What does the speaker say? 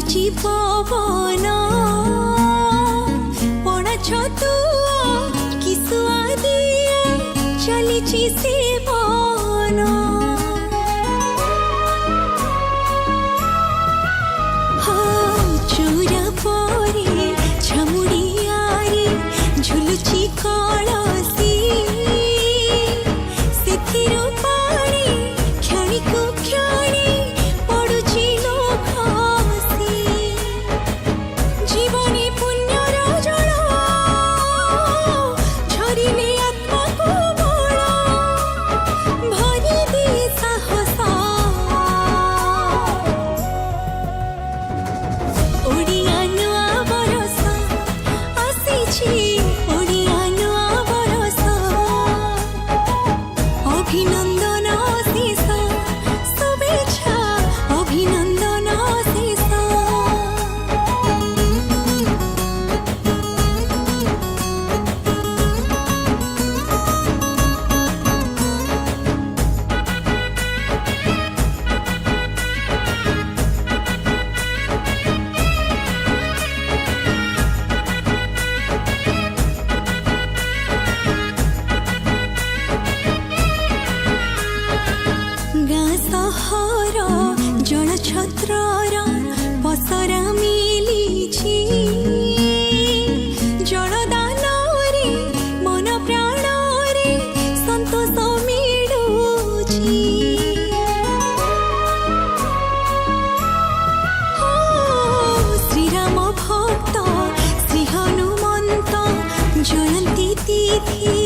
বহিছি পবন পড়া ছতুয়া কিসুয়া দিয়া চালিছি সেবন চূড়া পরে ছামুড়িয়ারে ঝুলুছি কলসি ସେଥିରୁ ପାଣି କ୍ଷଣିକୁ କ୍ଷଣି ପଡ଼ୁଛି ଲୋକ ହସି ଜୀବନୀ ପୁଣ୍ୟର ଜଳ ଝରିଲେ ଆତ୍ମାକୁ ବଳ ଭରି ଦିଏ ସାହସ ଓଡ଼ିଆ ନୂଆ ବରଷ ଆସିଛି ଓଡ଼ିଆ ନୂଆ ବରଷ অভিনন্দন শেষ শুভেচ্ছা অভিনন্দন শেষ ଗାଁ ସହର ଜଳଛତ୍ରର ପସରା ମିଳିଛି ଜଳଦାନରେ ମନ ପ୍ରାଣରେ ସନ୍ତୋଷ ମିଳୁଛି ଶ୍ରୀରାମ ଭକ୍ତ ଶ୍ରୀ ହନୁମନ୍ତ ଜୟନ୍ତୀ ତିଥି